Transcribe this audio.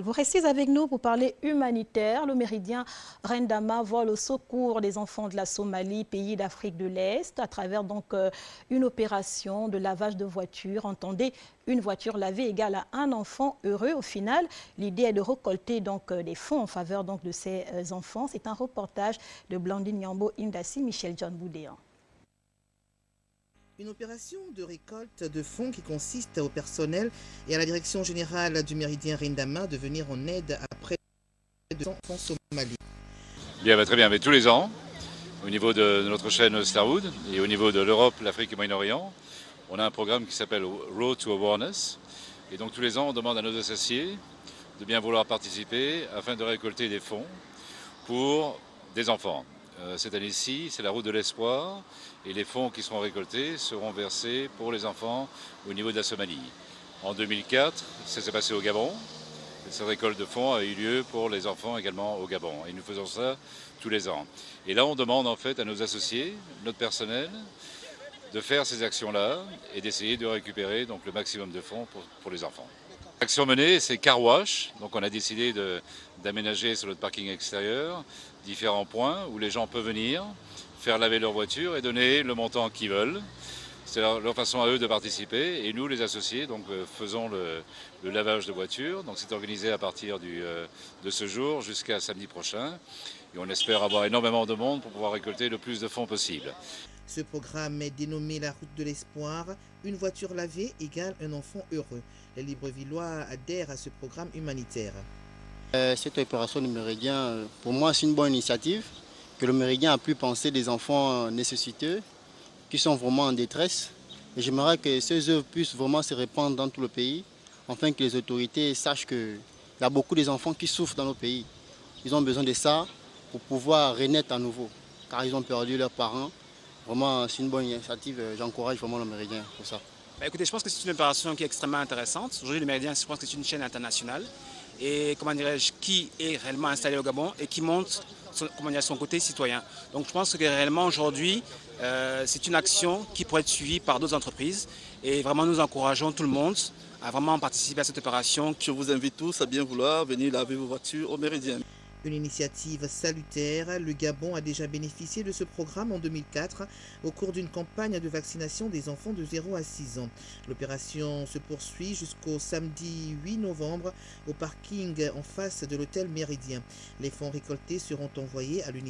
Vous restez avec nous pour parler humanitaire. Le méridien Rendama vole au secours des enfants de la Somalie, pays d'Afrique de l'Est, à travers une opération de lavage de voitures. Entendez, une voiture lavée égale à un enfant heureux. Au final, l'idée est de récolter des fonds en faveur de ces enfants. C'est un reportage de Blandine Yambo Indassi, Michel John Boudéan. Une opération de récolte de fonds qui consiste au personnel et à la direction générale du méridien Rendama de venir en aide à près de 200 enfants somaliens. Bien, très bien, mais tous les ans, au niveau de notre chaîne Starwood et au niveau de l'Europe, l'Afrique et le Moyen-Orient, on a un programme qui s'appelle Road to Awareness. Et donc tous les ans, on demande à nos associés de bien vouloir participer afin de récolter des fonds pour des enfants. Cette année-ci, c'est la route de l'espoir et les fonds qui seront récoltés seront versés pour les enfants au niveau de la Somalie. En 2004, ça s'est passé au Gabon. Cette récolte de fonds a eu lieu pour les enfants également au Gabon. Et nous faisons ça tous les ans. Et là, on demande en fait à nos associés, notre personnel, de faire ces actions-là et d'essayer de récupérer le maximum de fonds pour les enfants. L'action menée, c'est Car Wash. Donc on a décidé d'aménager sur notre parking extérieur différents points où les gens peuvent venir, faire laver leur voiture et donner le montant qu'ils veulent. C'est leur façon à eux de participer. Et nous, les associés, faisons le lavage de voitures. Donc c'est organisé à partir de ce jour jusqu'à samedi prochain. Et on espère avoir énormément de monde pour pouvoir récolter le plus de fonds possible. Ce programme est dénommé la route de l'espoir. Une voiture lavée égale un enfant heureux. Les Librevillois adhèrent à ce programme humanitaire. Cette opération du méridien, pour moi, c'est une bonne initiative. Que le méridien a pu penser des enfants nécessiteux qui sont vraiment en détresse. Et j'aimerais que ces œuvres puissent vraiment se répandre dans tout le pays, afin que les autorités sachent qu'il y a beaucoup d'enfants qui souffrent dans nos pays. Ils ont besoin de ça pour pouvoir renaître à nouveau, car ils ont perdu leurs parents. Vraiment, c'est une bonne initiative. J'encourage vraiment le méridien pour ça. Écoutez, je pense que c'est une opération qui est extrêmement intéressante. Aujourd'hui, le méridien, je pense que c'est une chaîne internationale et, qui est réellement installée au Gabon et qui montre son côté citoyen. Donc je pense que réellement aujourd'hui, c'est une action qui pourrait être suivie par d'autres entreprises et vraiment nous encourageons tout le monde à vraiment participer à cette opération. Je vous invite tous à bien vouloir venir laver vos voitures au méridien. Une initiative salutaire. Le Gabon a déjà bénéficié de ce programme en 2004 au cours d'une campagne de vaccination des enfants de 0 à 6 ans. L'opération se poursuit jusqu'au samedi 8 novembre au parking en face de l'hôtel Méridien. Les fonds récoltés seront envoyés à l'unité